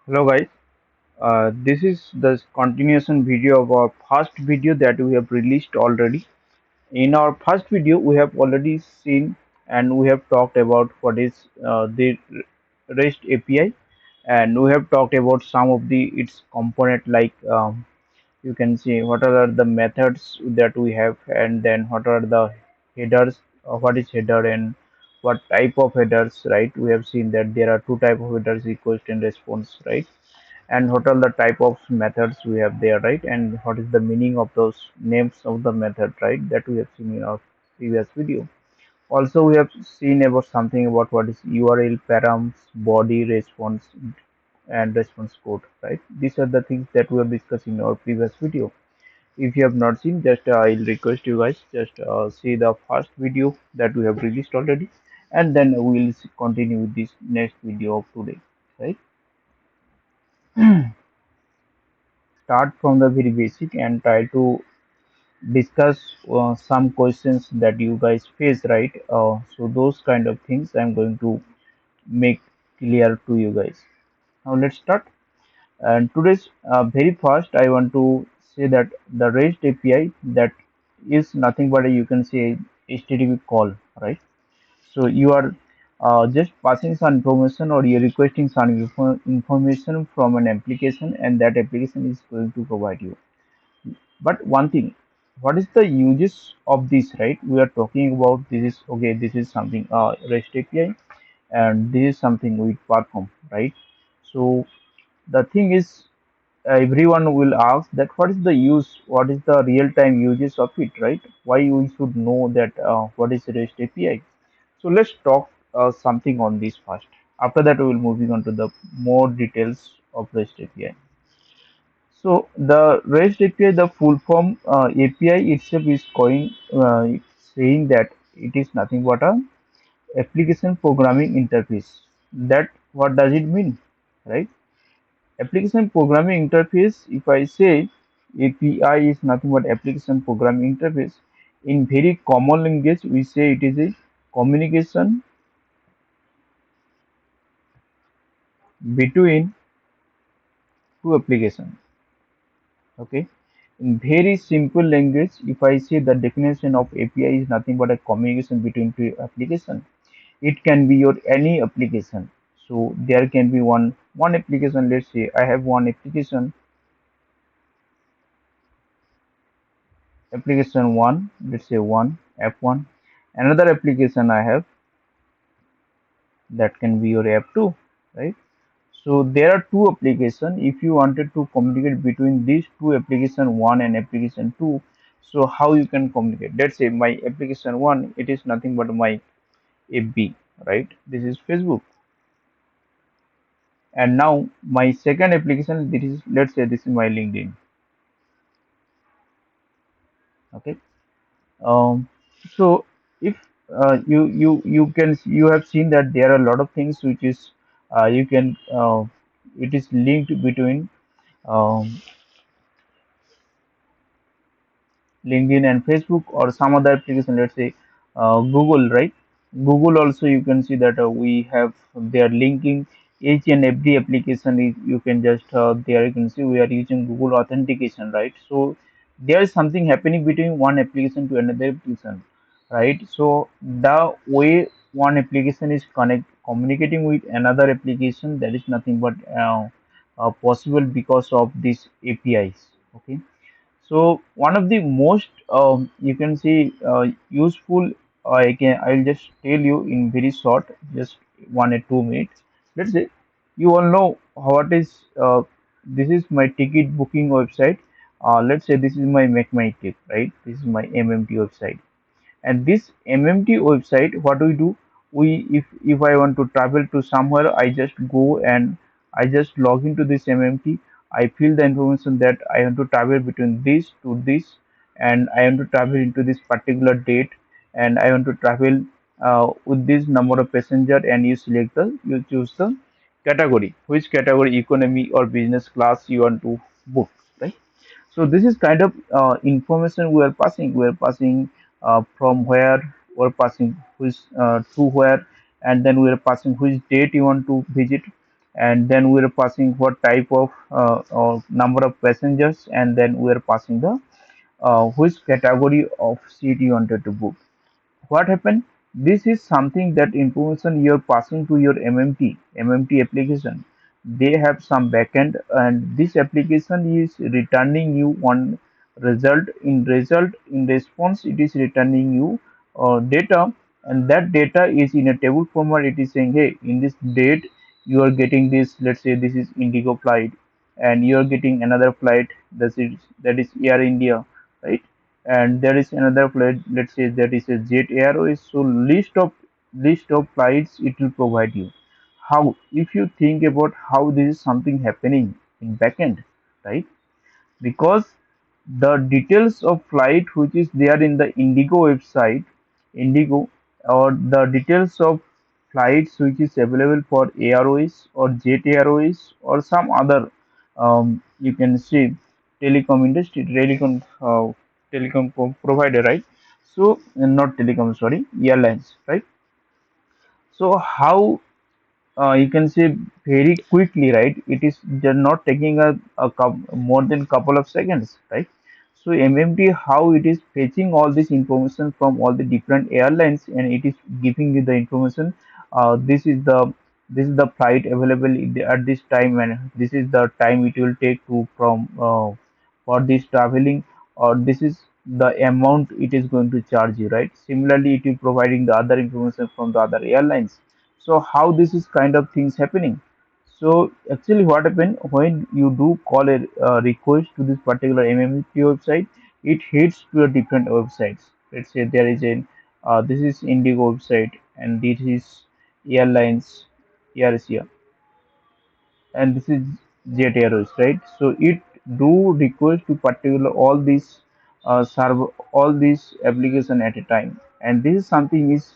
Hello guys, this is the continuation video of our first video that we have released already. In our first video, we have already seen and we have talked about what is the REST API, and we have talked about some of the its component like you can see what are the methods that we have, and then what are the headers, what is header and what type of headers, right? We have seen that there are two type of headers, request and response, right? And what are the type of methods we have there, right? And what is the meaning of those names of the method, right? That we have seen in our previous video. Also, we have seen about something about what is URL, params, body, response, and response code, right? These are the things that we have discussed in our previous video. If you have not seen, just I'll request you guys just see the first video that we have released already, and then we'll continue with this next video of today, right? Start from the very basic and try to discuss some questions that you guys face, right? So those kind of things I'm going to make clear to you guys. Now let's start. And today's very first, I want to say that the REST API that is nothing but a, you can say HTTP call, right? So you are just passing some information or you're requesting some information from an application, and that application is going to provide you. But one thing, what is the uses of this, right? We are talking about this is okay, this is something REST API, and this is something we perform, right? So the thing is, everyone will ask that what is the use, what is the real-time uses of it, right? Why we should know that what is REST API? So let's talk something on this first. After that, we will moving on to the more details of REST API. So the REST API, the full form API itself is saying that it is nothing but a application programming interface. That what does it mean, right? Application programming interface. If I say API is nothing but application programming interface, in very common language we say it is a communication between two applications. Okay. In very simple language, if I say the definition of API is nothing but a communication between two applications, it can be your any application. So there can be one application. Let's say I have one application, application one. Let's say one app one. Another application I have, that can be your app two, right? So there are two applications. If you wanted to communicate between these two application one and application two, so how you can communicate? Let's say my application one, it is nothing but my FB, right? This is Facebook. And now my second application, this is, let's say this is my LinkedIn. Okay. Um, so if you have seen that there are a lot of things which is you can it is linked between um, LinkedIn and Facebook or some other application, let's say Google, right? Google also you can see that we have they are linking each and every application. You can just there you can see we are using Google authentication, right? So there is something happening between one application to another application, right? So the way one application is communicating with another application, that is nothing but possible because of these APIs. Okay. So one of the most you can say useful, I'll just tell you in very short, just 1 or 2 minutes. Let's say you all know what is this is my ticket booking website. Let's say this is my Make My Trip, right? This is my MMT website, and this MMT website, what we do, we if I want to travel to somewhere, I just go and I just log into this MMT. I fill the information that I want to travel between this to this, and I want to travel into this particular date, and I want to travel with this number of passenger, and you choose the category, which category, economy or business class you want to book, right? So this is kind of information we are passing. We are passing from where, we're passing which to where, and then we are passing which date you want to visit, and then we're passing what type of or number of passengers, and then we're passing the which category of seat you wanted to book. What happened? This is something that information you're passing to your MMT application. They have some backend, and this application is returning you one in response, it is returning you data, and that data is in a table format. It is saying, hey, in this date you are getting this. Let's say this is Indigo flight, and you are getting another flight that is Air India, right? And there is another flight, let's say that is a Jet Airways. So list of flights it will provide you. How, if you think about how this is something happening in backend, right? Because the details of flight which is there in the Indigo website, Indigo, or the details of flights which is available for Airways or Jet Airways or some other, you can see, telecom industry, telecom provider, right? So not telecom, sorry, airlines, right? So how, you can say, very quickly, right? It is they're not taking more than couple of seconds, right? So MMT, how it is fetching all this information from all the different airlines, and it is giving you the information. This is the flight available at this time, and this is the time it will take to from for this traveling, or this is the amount it is going to charge you, right? Similarly, it is providing the other information from the other airlines. So how this is kind of things happening? So actually what happen when you do call a request to this particular MMT website, it hits to a different websites. Let's say there is a this is Indigo website, and this is airlines, Air Asia, and this is Jet Airways, right? So it do request to particular all these server, all these application at a time, and this is something is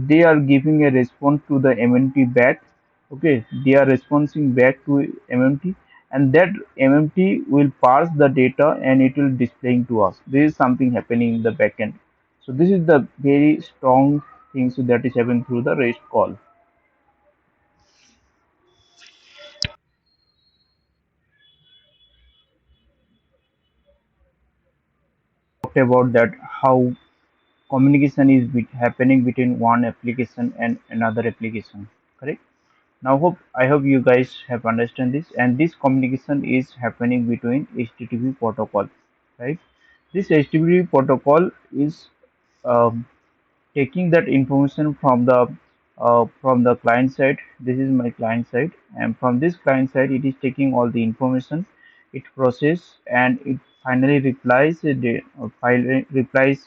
they are giving a response to the MMT back. Okay, they are responding back to MMT, and that MMT will parse the data and it will displaying to us. This is something happening in the backend. So this is the very strong things that is happening through the REST call. Talked about that how communication is happening between one application and another application, correct? Now I hope you guys have understand this, and this communication is happening between HTTP protocol, right? This HTTP protocol is um, taking that information from the client side. This is my client side, and from this client side it is taking all the information, it process, and it finally replies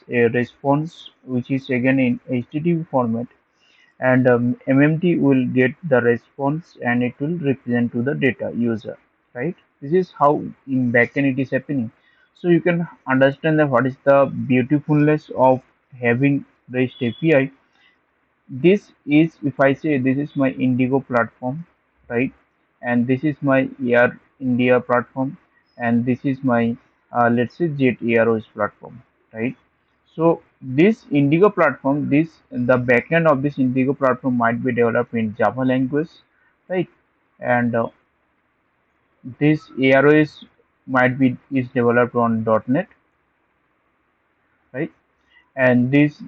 a response which is again in HTTP format, and MMT will get the response and it will represent to the data user, right? This is how in backend it is happening. So you can understand that what is the beautifulness of having REST API. This is, if I say this is my Indigo platform, right? And this is my Air India platform, and this is my let's say Jet Airways platform, right? So this Indigo platform, this the backend of this Indigo platform might be developed in Java language, right? And this Airways might be is developed on .NET, right? And this,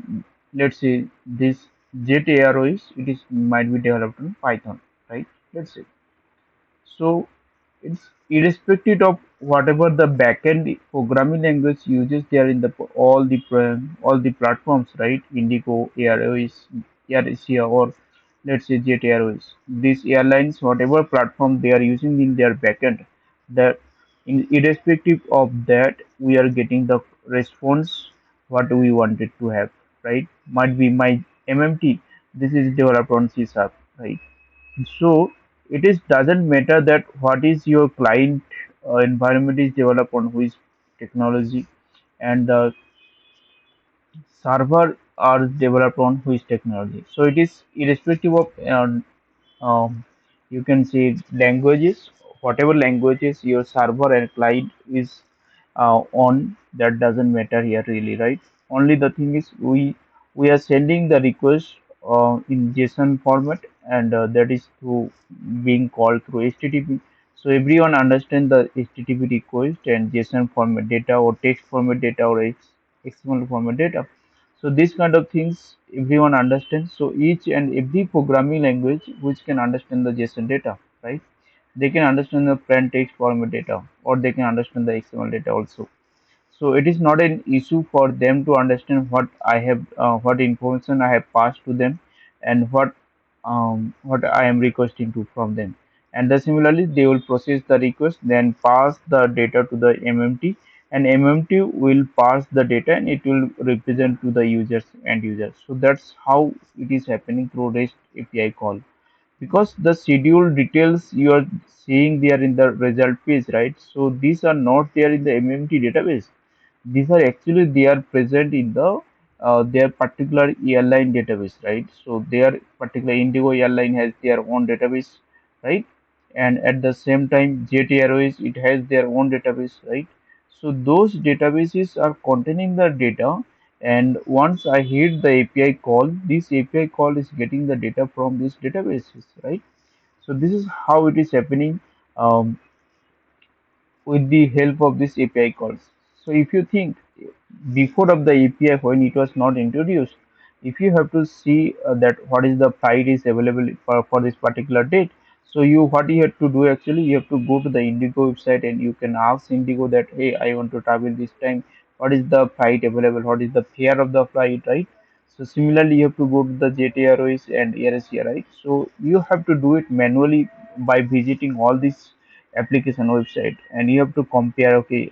let's say this Jet Airways, it is might be developed in Python, right? Let's say. So it's irrespective of whatever the backend programming language uses there in the all the platforms, right? Indigo, Airways, AirAsia, or let's say Jet Airways. These airlines, whatever platform they are using in their backend, that irrespective of that, we are getting the response what we wanted to have, right? Might be my MMT. This is developed on C Sharp, right? So it is doesn't matter that what is your client environment is developed on which technology, and the server are developed on which technology. So it is irrespective of you can say languages, whatever languages your server and client is on, that doesn't matter here really, right? Only the thing is we are sending the request in JSON format, and that is through being called through HTTP. So everyone understands the HTTP request and JSON format data or text format data or XML format data. So these kind of things everyone understands. So each and every programming language which can understand the JSON data, right? They can understand the plain text format data, or they can understand the XML data also. So it is not an issue for them to understand what information I have passed to them, and what I am requesting to from them. And the similarly, they will process the request, then pass the data to the MMT, and MMT will pass the data, and it will represent to the users and users. So that's how it is happening through REST API call, because the schedule details you are seeing there in the result page, right? So these are not there in the MMT database. These are actually they are present in their particular airline database, right? So their particular Indigo airline has their own database, right? And at the same time, Jet Airways, it has their own database, right? So those databases are containing the data, and once I hit the API call, this API call is getting the data from these databases, right? So this is how it is happening. Um, with the help of this API calls. So if you think before of the API, when it was not introduced, if you have to see that what is the flight is available for this particular date, so you what you have to do actually, you have to go to the Indigo website and you can ask Indigo that, hey, I want to travel this time, what is the flight available, what is the fare of the flight, right? So similarly, you have to go to the Jet Airways and Air Asia, right? So you have to do it manually by visiting all these application website, and you have to compare, okay,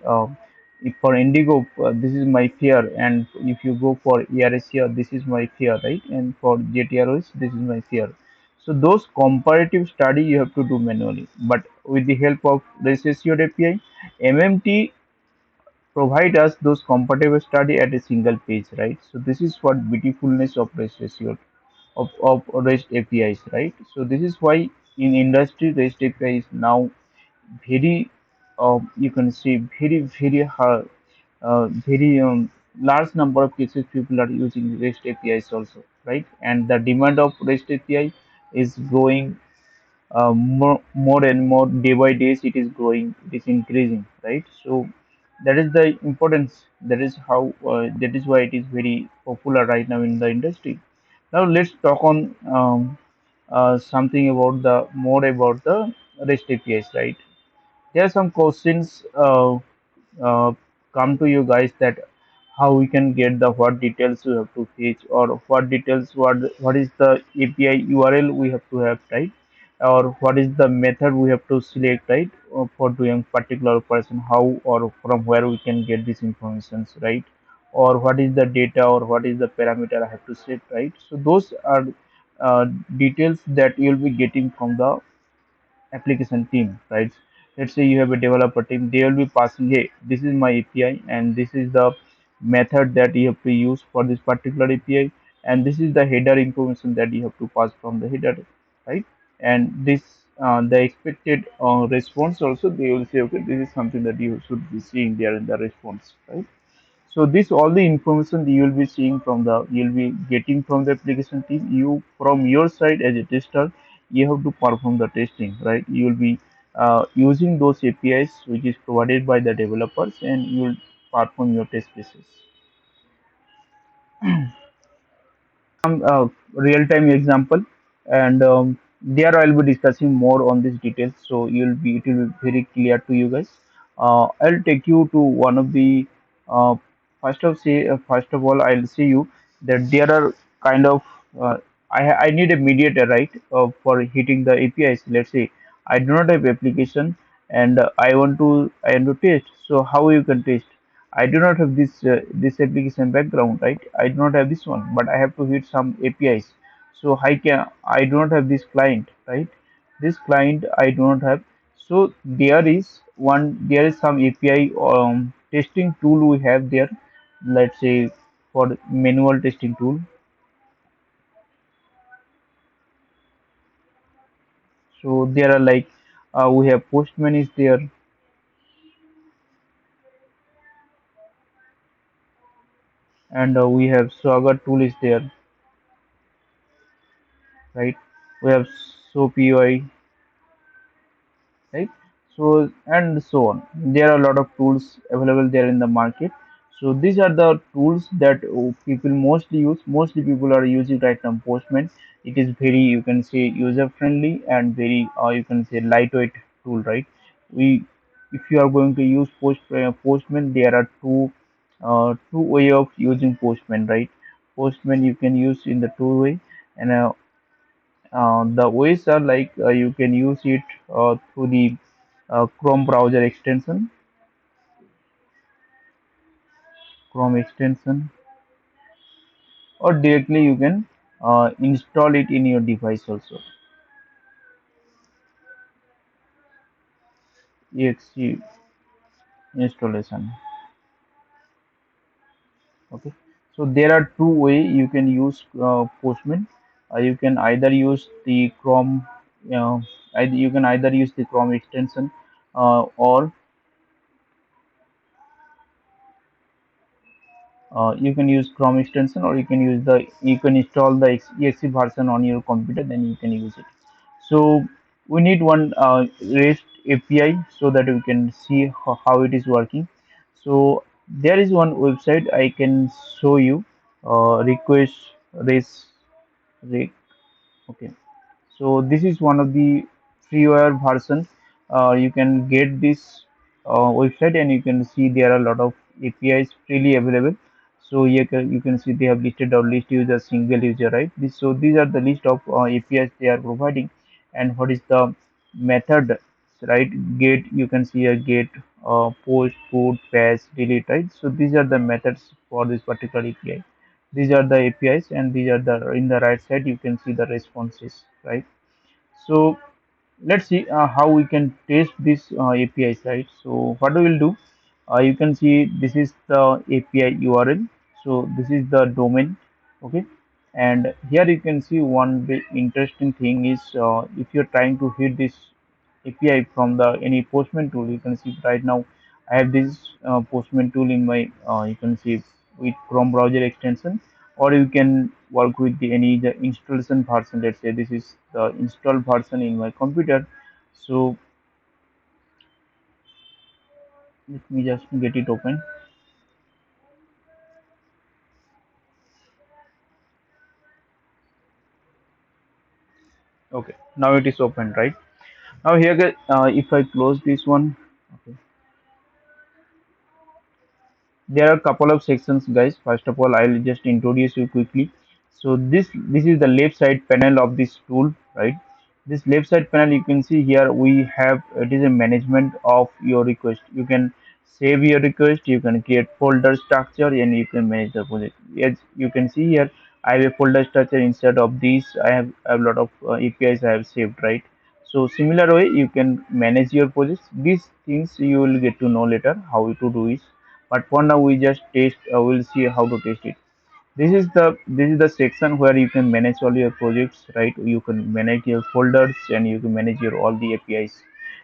if for Indigo, this is my fare, and if you go for Air Asia, this is my fare, right? And for Jet Airways, this is my fare. So those comparative study you have to do manually, but with the help of RestAssured API, MMT provide us those comparative study at a single page, right? So this is what beautifulness of RestAssured of REST APIs, right? So this is why in industry REST API is now very, you can see very hard, very large number of cases people are using REST APIs also, right? And the demand of REST API is growing more and more day by days. It is growing, it is increasing, right? So that is the importance. That is how. That is why it is very popular right now in the industry. Now let's talk on something about the more about the REST APIs, right? There are some questions uh, come to you guys, that how we can get the what details we have to fetch, or what details, what is the API URL we have to have, right? Or what is the method we have to select, right? For doing particular operation, how or from where we can get these informations, right? Or what is the data, or what is the parameter I have to set, right? So those are uh, details that you'll be getting from the application team, right? Let's say you have a developer team, they will be passing, hey, this is my API, and this is the method that you have to use for this particular API, and this is the header information that you have to pass from the header, right? And this the expected response also, they will say, okay, this is something that you should be seeing there in the response, right? So this all the information you will be seeing from the, you'll be getting from the application team. You from your side as a tester, you have to perform the testing, right? You will be using those APIs which is provided by the developers, and you will perform your test cases. Real-time example, and there I'll be discussing more on these details, so it will be very clear to you guys. I'll take you to one of the uh, first of all, I'll see you that there are kind of I need a mediator, right? For hitting the APIs. Let's say I do not have application, and I want to test. So how you can test? I do not have this application background, right? I do not have this one, but I have to hit some APIs. So I do not have this client, right? This client I do not have. So there is some API testing tool we have there. Let's say for manual testing tool. So there are like we have Postman is there, and we have Swagger tool is there, right? we have SOPUI, right? So and so on, there are a lot of tools available there in the market. So these are the tools that people mostly use. Mostly people are using right now Postman. It is very, you can say, user friendly and very you can say lightweight tool, right? We, if you are going to use Postman, there are two way of using Postman, right? Postman you can use in the two way, and the ways are like you can use it through the Chrome browser extension, Chrome extension, or directly you can install it in your device also. Exe installation. Okay. So there are two way you can use Postman. You can either use the Chrome, you can either use the Chrome extension, or you can use Chrome extension, or you can use the, you can install the exe version on your computer, then you can use it. So we need one REST API so that we can see how it is working. So there is one website I can show you, request res re, okay. So this is one of the freeware versions. You can get this website and you can see there are a lot of APIs freely available. So you can see they have listed out list user, single user, right? So these are the list of APIs they are providing, and what is the method, right? Get, you can see a get, post, put, patch, delete, right? So these are the methods for this particular API. These are the APIs, and these are the, in the right side you can see the responses, right? So let's see how we can test this APIs, right? So what we will do, you can see this is the API URL. So this is the domain, okay? And here you can see one big interesting thing is if you're trying to hit this API from the any Postman tool, you can see right now I have this Postman tool in my you can see with Chrome browser extension, or you can work with the any the installation version. Let's say this is the installed version in my computer. So let me just get it open. Okay, now it is open, right? Now here if I close this one, okay, there are a couple of sections, guys. First of all, I'll just introduce you quickly. So this is the left side panel of this tool, right? This left side panel, you can see here we have, it is a management of your request. You can save your request, you can create folder structure, and you can manage the project. As you can see here, I have a folder structure. Instead of this, I have a lot of APIs I have saved, right? So similar way you can manage your projects. These things you will get to know later how to do it, but for now we just test, we'll see how to test it. This is the section where you can manage all your projects, right? You can manage your folders, and you can manage your all the APIs.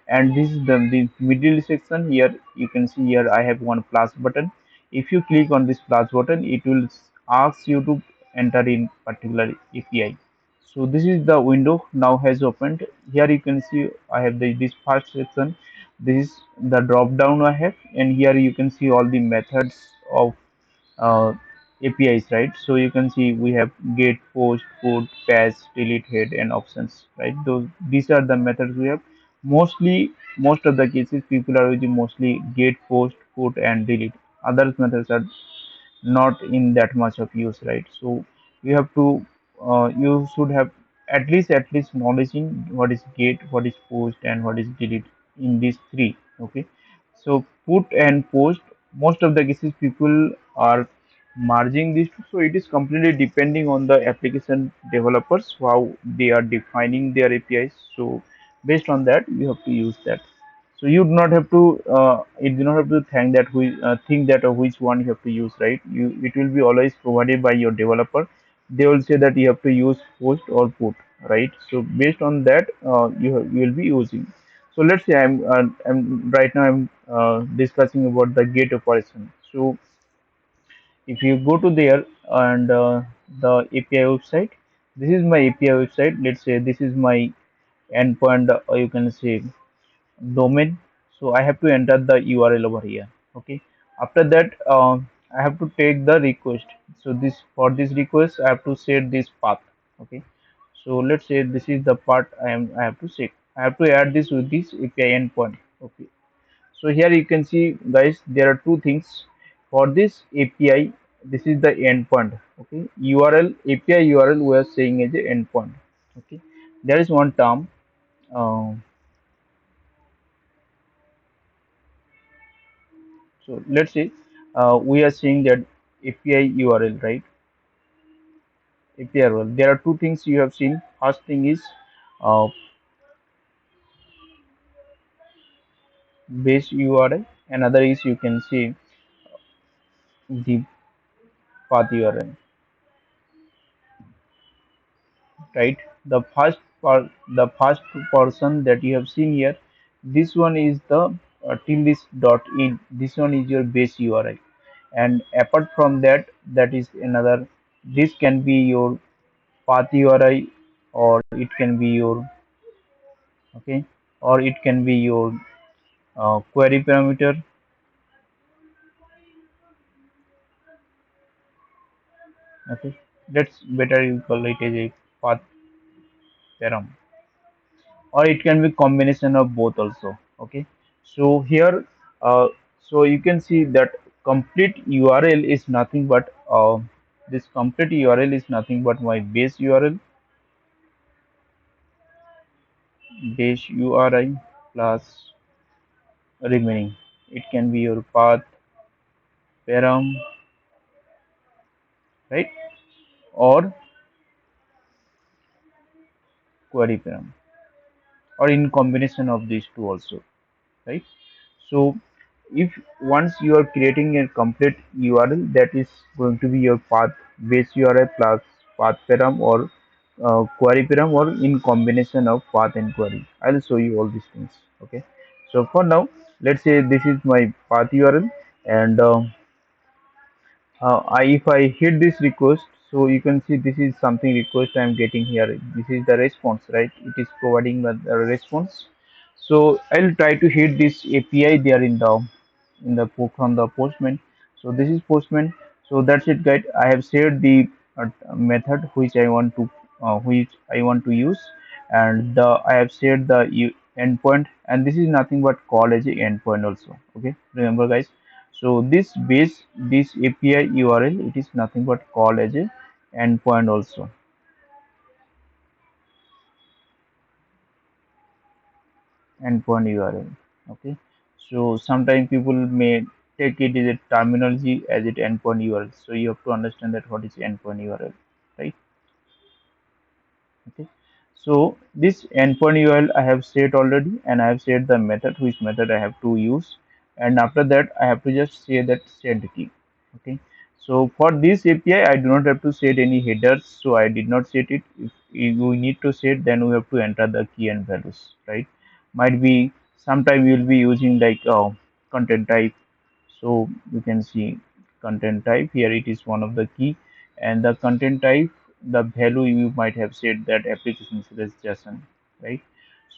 And this is the middle section. Here you can see, here I have one plus button. If you click on this plus button, it will ask you to enter in particular API. So this is the window now has opened. Here you can see I have this first section. This is the drop down I have, and here you can see all the methods of uh, APIs, right? So you can see we have get, post, put, patch, delete, head, and options, right? Those, these are the methods we have. Mostly, most of the cases people are using mostly get, post, put, and delete. Other methods are not in that much of use, right? So you have to you should have at least knowledge in what is get, what is post, and what is delete in these three. Okay, so put and post, most of the cases people are merging these two. So it is completely depending on the application developers how they are defining their APIs. So based on that you have to use that. So you do not have to you do not have to think that which one you have to use, right? You, it will be always provided by your developer. They will say that you have to use post or put, right? So based on that you will be using. So let's say I'm right now I'm discussing about the gate operation. So if you go to there and the API website, This is my API website. Let's say this is my endpoint, or you can say domain. So I have to enter the URL over here. Okay. After that, I have to take the request. So this, for this request I have to set this path. Okay. So let's say this is the part I have to set. I have to add this with this API endpoint. Okay. So here you can see, guys, there are two things for this API. This is the endpoint. Okay. URL, API URL we are saying as a endpoint. Okay. There is one term. uh, So let's say we are saying that API URL, right? API URL. There are two things you have seen. First thing is uh, base URL. Another is, you can see, the path URL, right? The first person that you have seen here, this one is the till this dot in. This one is your base URL, and apart from that, that is another. This can be your path URI, or it can be your, okay, or it can be your query parameter. Okay, that's better, you call it as a path param, or it can be combination of both also. Okay, so here, so you can see that complete URL is nothing but this complete URL is nothing but my base URL, base URI plus remaining. It can be your path param, right, or query param, or in combination of these two also, right? So if once you are creating a complete URL, that is going to be your path base URL plus path param, or query param, or in combination of path and query. I'll show you all these things. Okay, so for now, let's say this is my path URL, and if I hit this request, so you can see this is something request I am getting here. This is the response, right? It is providing the response. So I'll try to hit this API there in the from the postman. So this is postman. So that's it, guys. I have shared the method which I want to use, and I have shared the endpoint, and this is nothing but call as a endpoint also. Okay, remember, guys. So this API URL, it is nothing but call as a endpoint also, endpoint URL. Okay, so sometimes people may take it as a terminology as it endpoint URL. So you have to understand that what is endpoint URL, right? Okay, so this endpoint URL I have set already, and I have set the method, which method I have to use, and after that I have to just say that set key. Okay, so for this API I do not have to set any headers, so I did not set it. If you need to set, then we have to enter the key and values, right? Might be sometime you will be using like content type. So you can see content type here, it is one of the key, and the content type, the value you might have said that application slash JSON, right?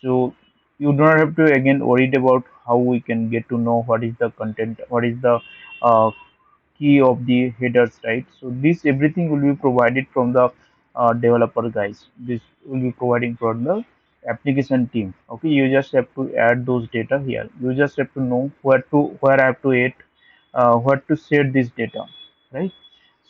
So you don't have to again worried about how we can get to know what is the content, what is the uh, key of the headers, right? So this everything will be provided from the developer guys. This will be providing from the application team. Okay, you just have to add those data here. You just have to know where I have to add, where to set this data, right?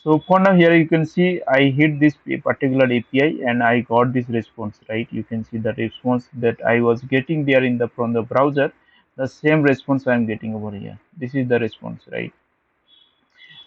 So for now, here you can see I hit this particular API and I got this response, right? You can see the response that I was getting there in the from the browser, the same response I am getting over here. This is the response, right?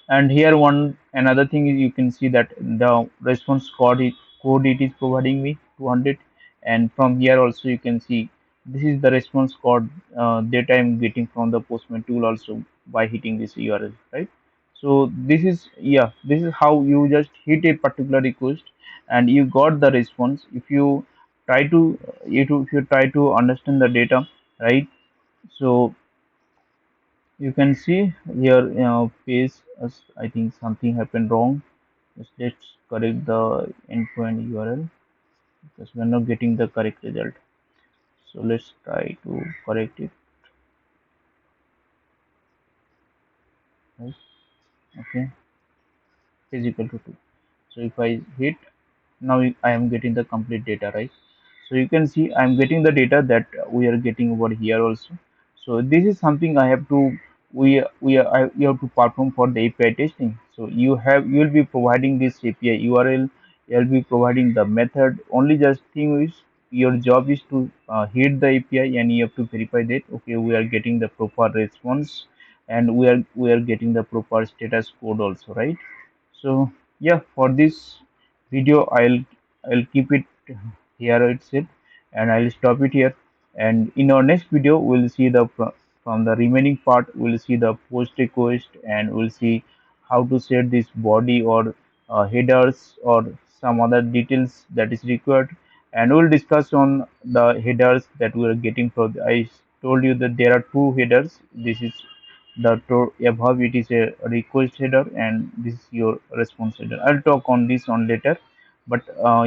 And here one another thing is, you can see that the response code it is providing me 200, and from here also you can see this is the response code that I am getting from the postman tool also, by hitting this URL, right? So this is, yeah, this is how you just hit a particular request and you got the response. If you try to if you try to understand the data, right? So you can see here, page, I think something happened wrong. Just let's correct the endpoint URL because we're not getting the correct result. So let's try to correct it. Right? Okay, is equal to 2. So if I hit, now I am getting the complete data, right? So you can see I'm getting the data that we are getting over here also. So this is something I have to you have to perform for the API testing. So you will be providing this API URL, you'll be providing the method. Only just thing is your job is to hit the API and you have to verify that okay we are getting the proper response and we are getting the proper status code also, right? So yeah, for this video I'll keep it here itself and I'll stop it here. And in our next video we'll see from the remaining part we'll see the post request and we'll see how to set this body or headers or some other details that is required, and we'll discuss on the headers that we are getting from I told you that there are two headers. This is above it is a request header and this is your response header. I'll talk on this on later, but yeah,